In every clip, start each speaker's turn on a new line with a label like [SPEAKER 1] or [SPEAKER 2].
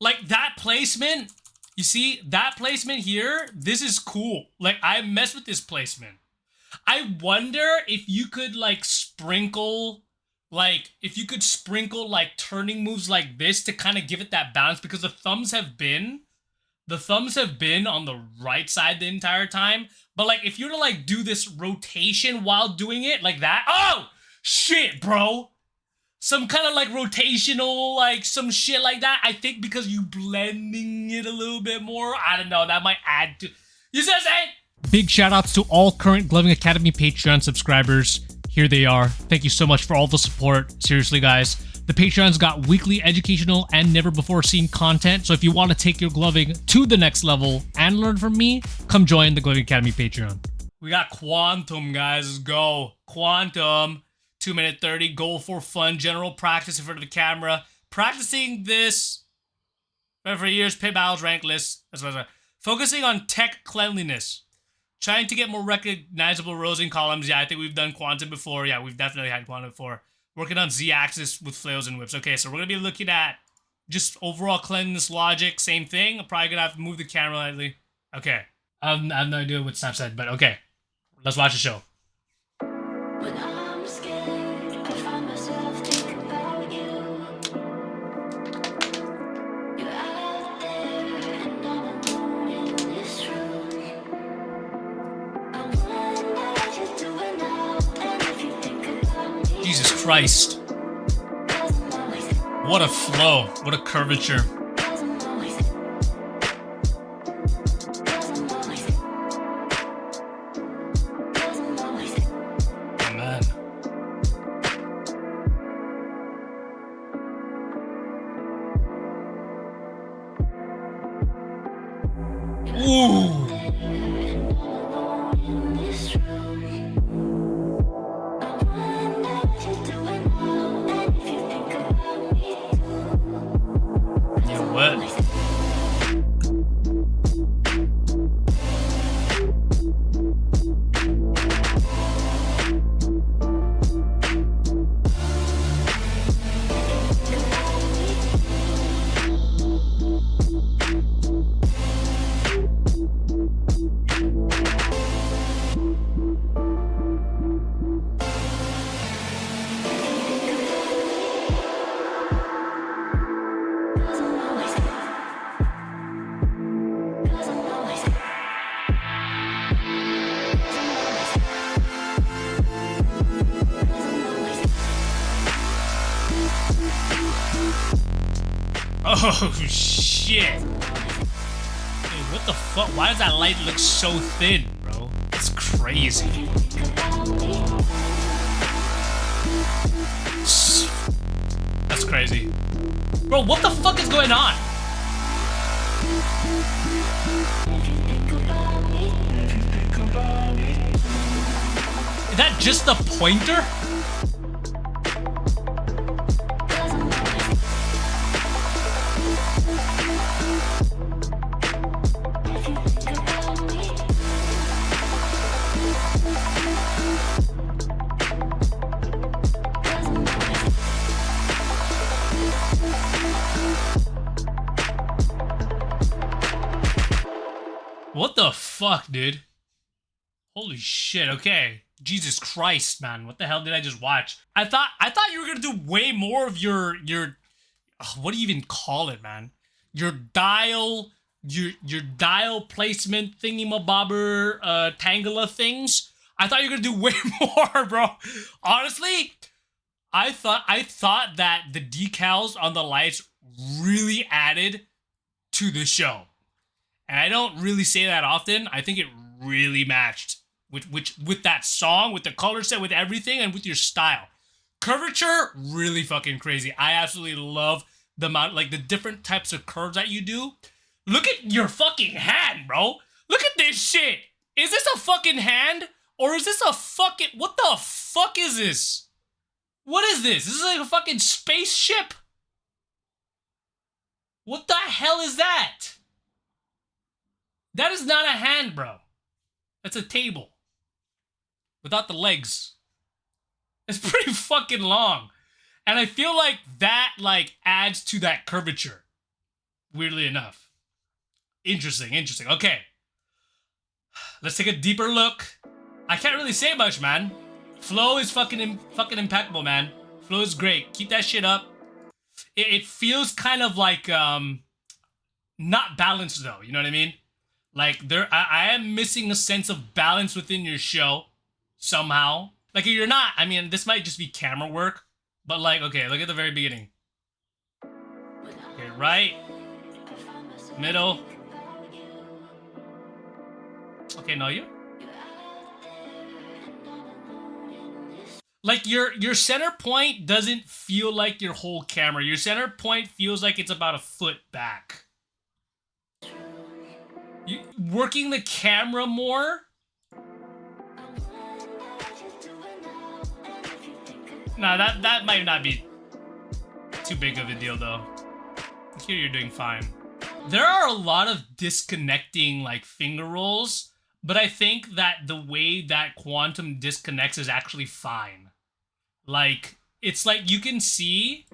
[SPEAKER 1] Like that placement, you see that placement here, this is cool. Like I mess with this placement. I wonder if you could like sprinkle like if you could sprinkle like turning moves like this to kind of give it that balance because the thumbs have been on the right side the entire time. But like if you were to like do this rotation while doing it like that, oh shit, bro. Some kind of like rotational, like some shit like that. I think because you blending it a little bit more, I don't know, that might add to. You see what I'm saying? Big shout outs to all current Gloving Academy Patreon subscribers. Here they are. Thank you so much for all the support. Seriously, guys. The Patreon's got weekly educational and never before seen content. So if you want to take your gloving to the next level and learn from me, come join the Gloving Academy Patreon. We got Quantum, guys. Let's go. Quantum. 2-minute 30. Goal for fun. General practice in front of the camera. Practicing this for years. Pay battles, rank lists. That's what I was. Focusing on tech cleanliness. Trying to get more recognizable rows and columns. Yeah, I think we've done Quantum before. Yeah, we've definitely had Quantum before. Working on Z-axis with flails and whips. Okay, so we're going to be looking at just overall cleanliness logic. Same thing. I'm probably going to have to move the camera lightly. Okay. I have no idea what Snap said, but okay. Let's watch the show.
[SPEAKER 2] When I'm scared, I find myself thinking about you. You're out there and I'm alone in this room. I wonder what you're doing now, and if you think about me.
[SPEAKER 1] Jesus Christ. What a flow. What a curvature. Oh, man. Ooh. Yeah, what? Oh, shit. Dude, what the fuck? Why does that light look so thin, bro? It's crazy. That's crazy. Bro, what the fuck is going on? Is that just the pointer? What the fuck, dude? Holy shit, okay. Jesus Christ, man. What the hell did I just watch? I thought you were gonna do way more of your what do you even call it, man? Your dial placement thingy-mabobber Tangela things. I thought you were gonna do way more, bro. Honestly, I thought that the decals on the lights really added to the show. And I don't really say that often. I think it really matched with that song, with the color set, with everything, and with your style. Curvature, really fucking crazy. I absolutely love the amount, like the different types of curves that you do. Look at your fucking hand, bro. Look at this shit. Is this a fucking hand? Or is this a fucking, what the fuck is this? What is this? This is like a fucking spaceship? What the hell is that? That is not a hand, bro. That's a table. Without the legs. It's pretty fucking long. And I feel like that, like, adds to that curvature. Weirdly enough. Interesting, interesting. Okay. Let's take a deeper look. I can't really say much, man. Flow is fucking impeccable, man. Flow is great. Keep that shit up. It feels kind of like not balanced though. You know what I mean? Like I am missing a sense of balance within your show somehow. Like you're not. I mean, this might just be camera work, but like, okay, look at the very beginning. Okay, right, middle. Okay, no, you. Like your center point doesn't feel like your whole camera. Your center point feels like it's about a foot back. Working the camera more. Nah, that might not be too big of a deal though. Here you're doing fine. There are a lot of disconnecting like finger rolls, but I think that the way that Quantum disconnects is actually fine. Like, it's like you can see,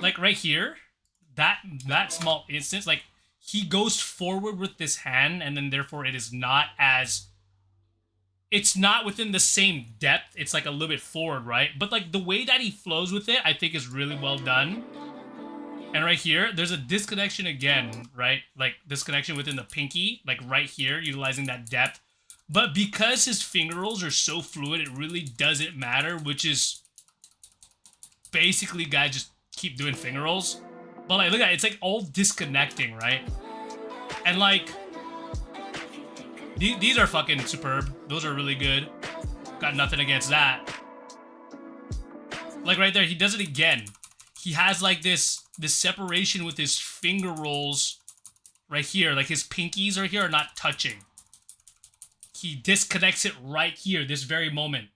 [SPEAKER 1] like right here, that small instance, like he goes forward with this hand and then therefore it is not as, it's not within the same depth. It's like a little bit forward, right? But like the way that he flows with it, I think is really well done. And right here, there's a disconnection again, right? Like disconnection within the pinky, like right here, utilizing that depth. But because his finger rolls are so fluid, it really doesn't matter, which is basically, guys, just keep doing finger rolls. But like, look at it, it's like all disconnecting, right? And like, these are fucking superb. Those are really good. Got nothing against that. Like right there, he does it again. He has like this separation with his finger rolls right here. Like his pinkies are here are not touching. He disconnects it right here, this very moment.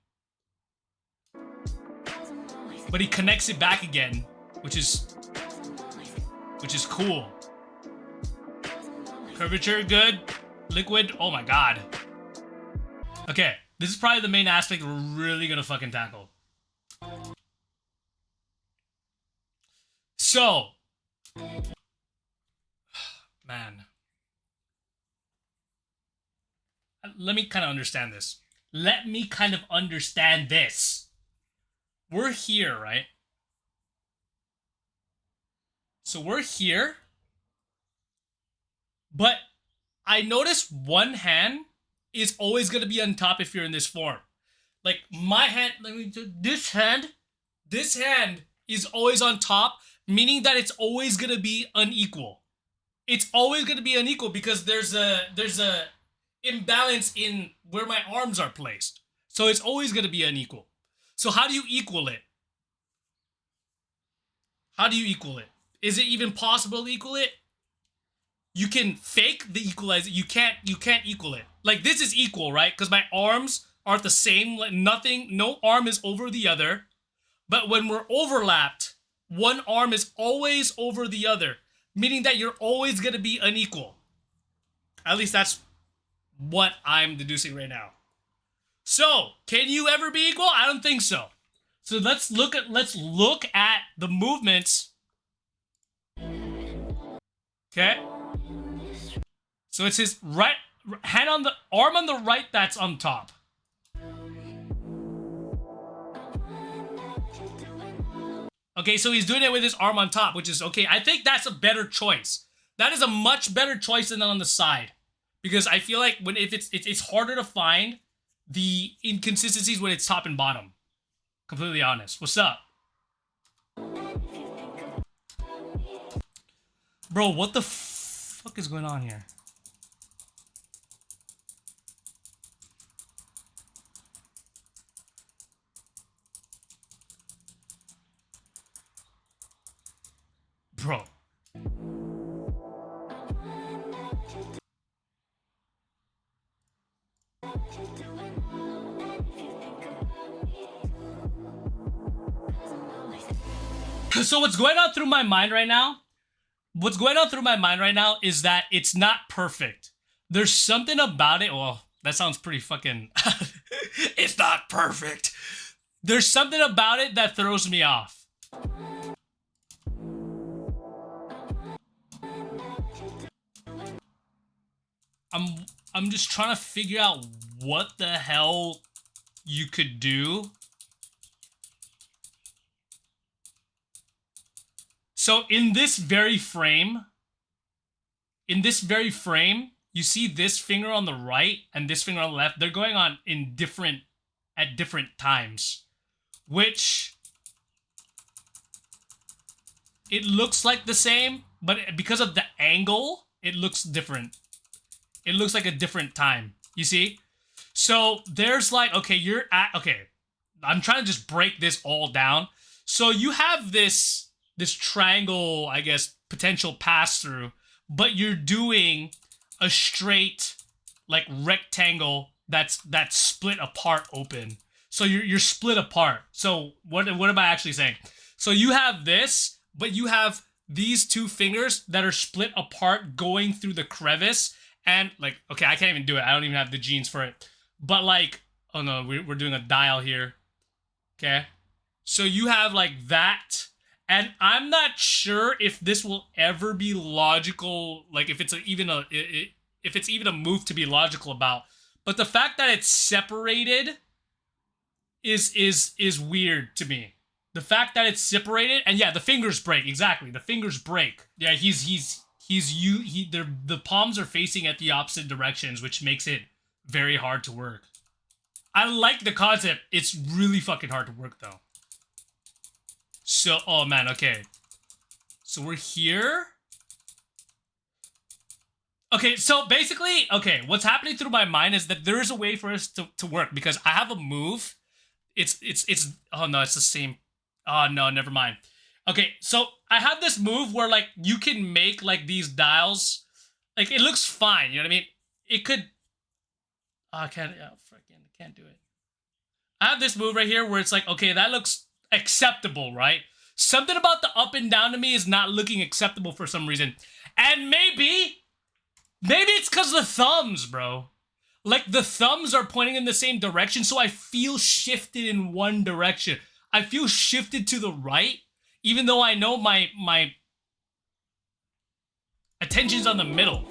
[SPEAKER 1] But he connects it back again, which is cool. Curvature, good. Liquid, oh my god. Okay, this is probably the main aspect we're really gonna fucking tackle. So, man. Let me kind of understand this. Let me kind of understand this. We're here, right? So we're here. But I notice one hand is always going to be on top if you're in this form. Like my hand, let me do this hand is always on top, meaning that it's always going to be unequal. It's always going to be unequal because there's a imbalance in where my arms are placed. So it's always going to be unequal. So how do you equal it? How do you equal it? Is it even possible to equal it? You can fake the equalizer. You can't equal it. Like this is equal, right? Because my arms are the same. Like nothing, no arm is over the other. But when we're overlapped, one arm is always over the other, meaning that you're always going to be unequal. At least that's what I'm deducing right now. So, can you ever be equal? I don't think so. So let's look at the movements. Okay? So it's his right hand on the arm on the right that's on top. Okay, so he's doing it with his arm on top, which is okay. I think that's a better choice. That is a much better choice than on the side. Because I feel like if it's harder to find the inconsistencies when it's top and bottom. Completely honest. What's up? Bro, what the fuck is going on here? Bro. So what's going on through my mind right now? What's going on through my mind right now is that it's not perfect. There's something about it. Well, that sounds pretty fucking... It's not perfect. There's something about it that throws me off. I'm just trying to figure out what the hell you could do. So in this very frame, you see this finger on the right and this finger on the left. They're going on at different times, which it looks like the same, but because of the angle, it looks different. It looks like a different time. You see? So there's like, okay, I'm trying to just break this all down. So you have this triangle, I guess, potential pass through, but you're doing a straight like rectangle that's split apart open. So you're split apart. So what am I actually saying? So you have this, but you have these two fingers that are split apart going through the crevice, and like, okay, I can't even do it. I don't even have the genes for it. But like, oh no, we're doing a dial here. Okay. So you have like that, and I'm not sure if this will ever be logical, like if it's even a move to be logical about. But the fact that it's separated is weird to me. The fact that it's separated, and yeah, the fingers break. Exactly, the fingers break. Yeah, the palms are facing at the opposite directions, which makes it very hard to work. I like the concept. It's really fucking hard to work though. So, oh man, okay. So we're here. Okay, so basically, okay, what's happening through my mind is that there is a way for us to work, because I have a move. It's oh no, it's the same. Oh no, never mind. Okay, so I have this move where like you can make like these dials. Like it looks fine, you know what I mean? It could. Oh, I can't. Oh, freaking, I can't do it. I have this move right here where it's like, okay, that looks acceptable, right? Something about the up and down to me is not looking acceptable for some reason, and maybe it's because the thumbs, bro. Like the thumbs are pointing in the same direction, so I feel shifted in one direction. I feel shifted to the right, even though I know my attention's on the middle.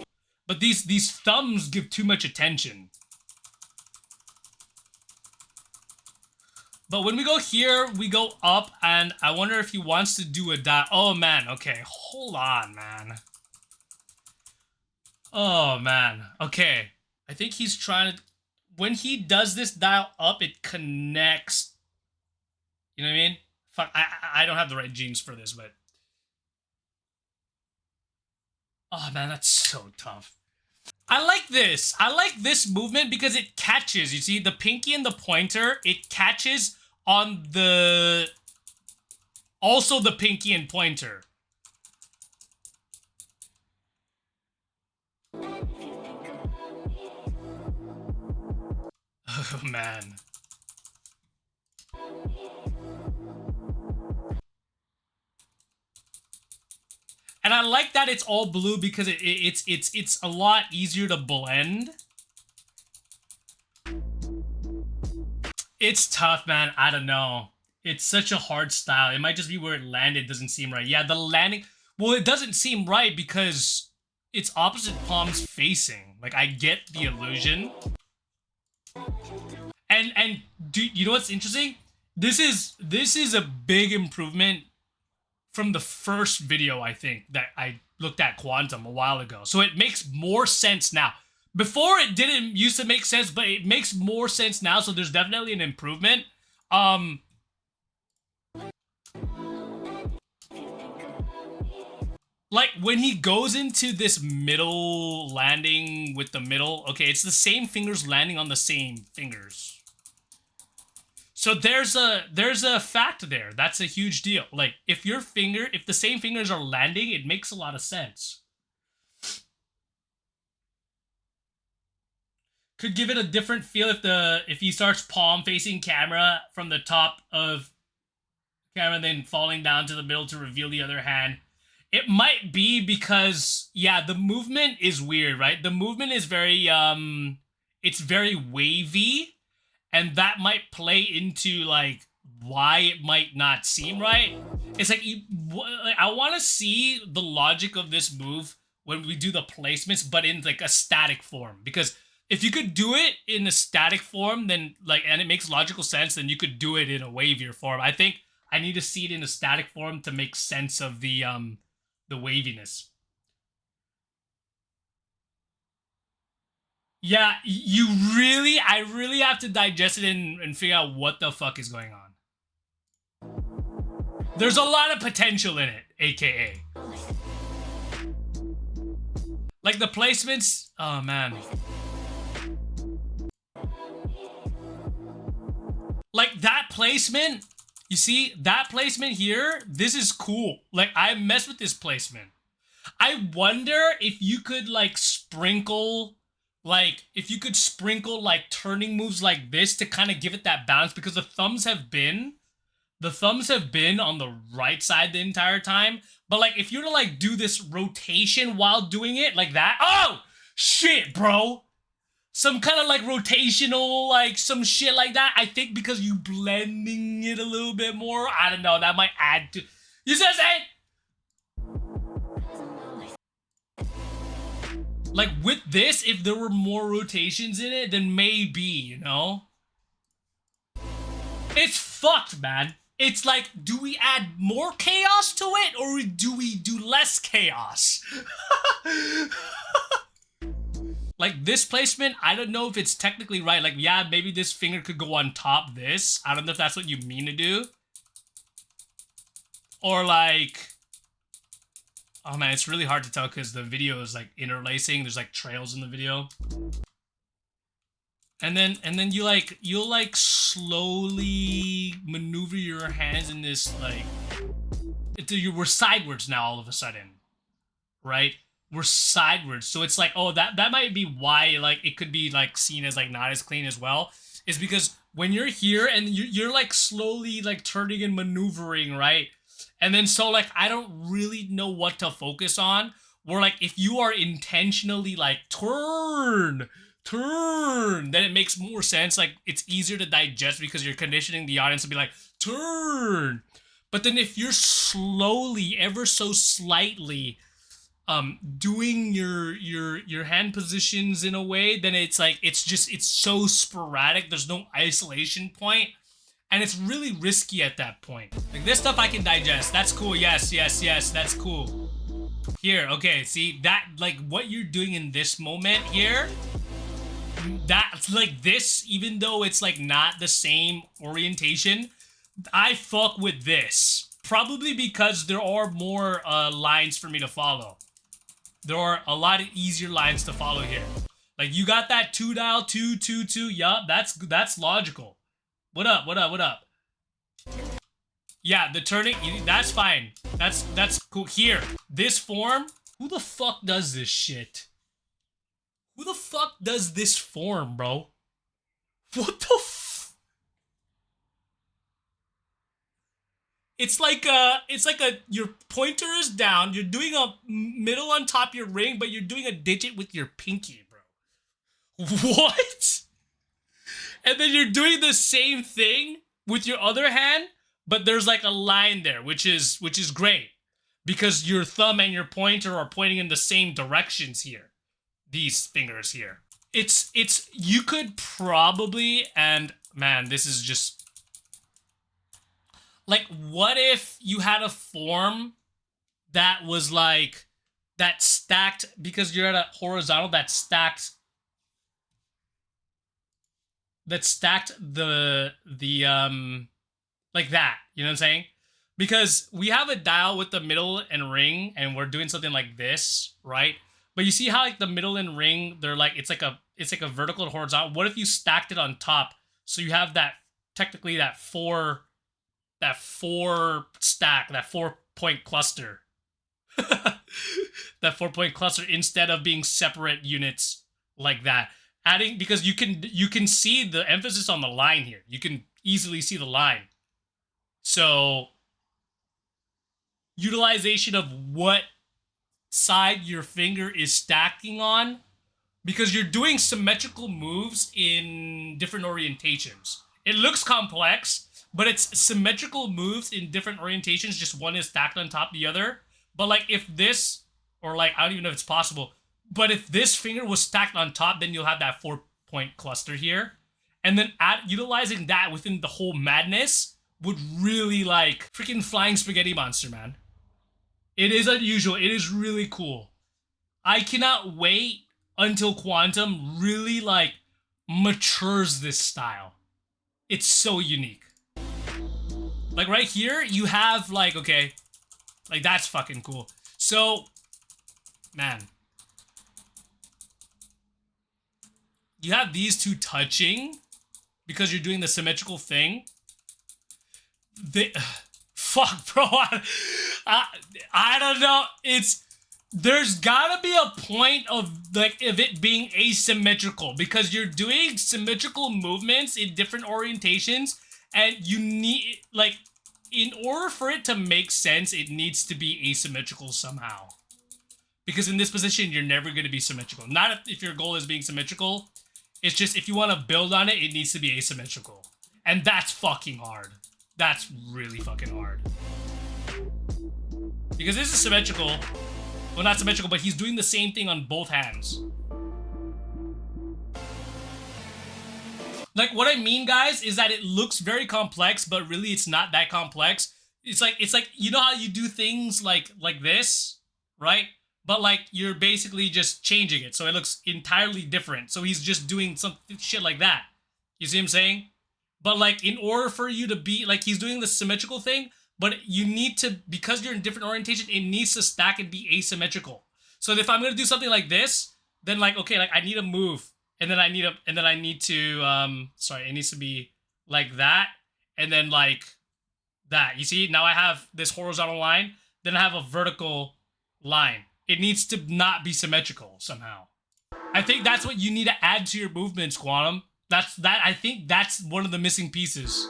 [SPEAKER 1] But these thumbs give too much attention. But when we go here, we go up, and I wonder if he wants to do a dial. Oh man, okay, hold on, man. Oh man, okay. I think he's trying to. When he does this dial up, it connects. You know what I mean? Fuck, I don't have the right genes for this, but. Oh man, that's so tough. I like this. I like this movement because it catches. You see, the pinky and the pointer, it catches on the. Also the pinky and pointer. Oh man. And I like that it's all blue because it's a lot easier to blend. It's tough, man. I don't know. It's such a hard style. It might just be where it landed doesn't seem right. Yeah, the landing. Well, it doesn't seem right because it's opposite palms facing. Like, I get the illusion. And do you know what's interesting? This is a big improvement from the first video, I think, that I looked at Quantum a while ago. So it makes more sense now. Before it didn't used to make sense, but it makes more sense now, so there's definitely an improvement. Like, when he goes into this middle landing with the middle, okay, it's the same fingers landing on the same fingers. So there's a fact there. That's a huge deal. Like, if the same fingers are landing, it makes a lot of sense. Could give it a different feel if he starts palm facing camera from the top of camera, then falling down to the middle to reveal the other hand. It might be because, yeah, the movement is weird, right? The movement is very it's very wavy. And that might play into, like, why it might not seem right. It's like, I want to see the logic of this move when we do the placements, but in like a static form. Because if you could do it in a static form, then like, and it makes logical sense, then you could do it in a wavier form. I think I need to see it in a static form to make sense of the waviness. Yeah, I really have to digest it and figure out what the fuck is going on. There's a lot of potential in it, aka. Like the placements, oh man. Like that placement, you see, that placement here, this is cool. Like I mess with this placement. I wonder if you could like sprinkle, like if you could sprinkle like turning moves like this to kind of give it that balance, because the thumbs have been on the right side the entire time. But like if you were to like do this rotation while doing it like that, oh shit, bro. Some kind of like rotational, like some shit like that. I think because you blending it a little bit more, I don't know, that might add to, you see what I'm saying? Like with this, if there were more rotations in it, then maybe, you know? It's fucked, man. It's like, do we add more chaos to it, or do we do less chaos? Like this placement, I don't know if it's technically right. Like, yeah, maybe this finger could go on top this. I don't know if that's what you mean to do. Or like, oh man, it's really hard to tell because the video is like interlacing. There's like trails in the video. And then you'll like slowly maneuver your hands in this like, we're sideways now all of a sudden, right? We're sideways, so it's like, oh, that might be why like it could be like seen as like not as clean as well, is because when you're here and you're like slowly like turning and maneuvering, right? And then so like I don't really know what to focus on. Where like if you are intentionally like turn, then it makes more sense. Like it's easier to digest because you're conditioning the audience to be like turn. But then if you're slowly, ever so slightly, doing your hand positions in a way, then it's like it's so sporadic. There's no isolation point, and it's really risky at that point. Like this stuff I can digest. That's cool. Yes, that's cool. Here, okay, see that, like what you're doing in this moment here, that's like this, even though it's like not the same orientation, I fuck with this. Probably because there are more lines for me to follow. There are a lot of easier lines to follow here. Like you got that 2 dial, 2, 2, 2. Yup, that's logical. What up? Yeah, the turning, that's fine. That's cool. Here, this form, who the fuck does this shit? Who the fuck does this form, bro? What the It's like your pointer is down, you're doing a middle on top of your ring, but you're doing a digit with your pinky, bro. What? And then you're doing the same thing with your other hand, but there's like a line there, which is great. Because your thumb and your pointer are pointing in the same directions here. These fingers here. You could probably, and man, this is just, like, what if you had a form that was like, that stacked, because you're at a horizontal, that stacked the like that, you know what I'm saying? Because we have a dial with the middle and ring, and we're doing something like this, right? But you see how like the middle and ring, they're like, it's like a vertical and horizontal. What if you stacked it on top? So you have that, technically that four stack, that 4-point cluster. That 4-point cluster, instead of being separate units like that. Adding, because you can see the emphasis on the line here. You can easily see the line. So utilization of what side your finger is stacking on, because you're doing symmetrical moves in different orientations. It looks complex, but it's symmetrical moves in different orientations, just one is stacked on top of the other. But like if this Or like, I don't even know if it's possible. But if this finger was stacked on top, then you'll have that 4-point cluster here. And then utilizing that within the whole madness would really like freaking flying spaghetti monster, man. It is unusual. It is really cool. I cannot wait until Quantum really like matures this style. It's so unique. Like right here, you have like, okay, like that's fucking cool. So, man, you have these two touching because you're doing the symmetrical thing. Fuck, bro. I don't know. There's gotta be a point of like of it being asymmetrical because you're doing symmetrical movements in different orientations, and you need like in order for it to make sense, it needs to be asymmetrical somehow. Because in this position, you're never going to be symmetrical. Not if your goal is being symmetrical. It's just if you want to build on it, it needs to be asymmetrical. And that's fucking hard. That's really fucking hard. Because this is symmetrical. Well, not symmetrical, but he's doing the same thing on both hands. Like, what I mean, guys, is that it looks very complex, but really it's not that complex. It's like, you know how you do things like this, right? But like, you're basically just changing it, so it looks entirely different. So he's just doing some shit like that. You see what I'm saying? But like, in order for you to be, like, he's doing the symmetrical thing, but you need to, because you're in different orientation, it needs to stack and be asymmetrical. So if I'm gonna do something like this, then like, okay, like I need to move, and then I need to, sorry, it needs to be like that, and then like that. You see, now I have this horizontal line, then I have a vertical line. It needs to not be symmetrical somehow. I think that's what you need to add to your movements, Quantum. I think that's one of the missing pieces.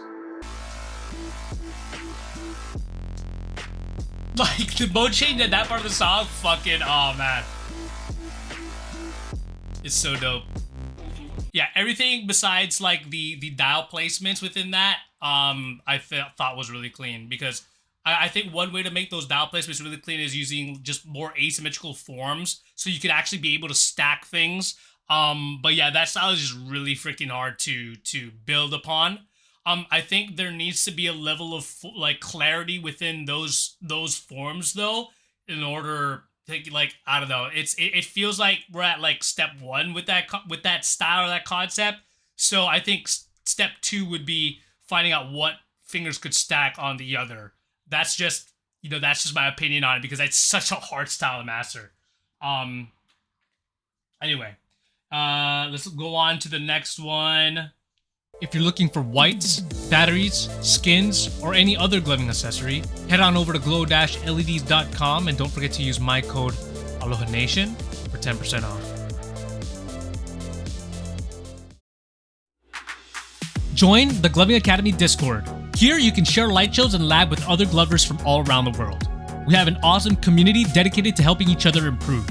[SPEAKER 1] Like, the mode change at that part of the song, fucking, oh man. It's so dope. Yeah, everything besides, like, the dial placements within that, I thought was really clean. Because I think one way to make those dial placements really clean is using just more asymmetrical forms. So you can actually be able to stack things. But yeah, that style is just really freaking hard to build upon. I think there needs to be a level of like clarity within those forms though, in order to, like, I don't know. It feels like we're at like step 1 with that style or that concept. So I think step 2 would be finding out what fingers could stack on the other. That's just, you know, that's just my opinion on it because it's such a hard style to master. Anyway, let's go on to the next one. If you're looking for whites, batteries, skins, or any other gloving accessory, head on over to glow-leds.com and don't forget to use my code AlohaNation for 10% off. Join the Gloving Academy Discord. Here you can share light shows and lab with other glovers from all around the world. We have an awesome community dedicated to helping each other improve.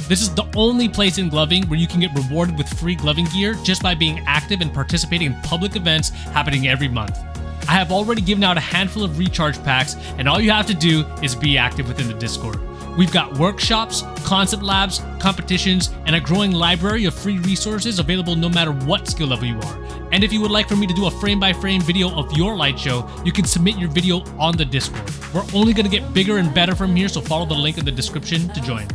[SPEAKER 1] This is the only place in gloving where you can get rewarded with free gloving gear just by being active and participating in public events happening every month. I have already given out a handful of recharge packs, and all you have to do is be active within the Discord. We've got workshops, concept labs, competitions, and a growing library of free resources available no matter what skill level you are. And if you would like for me to do a frame-by-frame video of your light show, you can submit your video on the Discord. We're only going to get bigger and better from here, so follow the link in the description to join.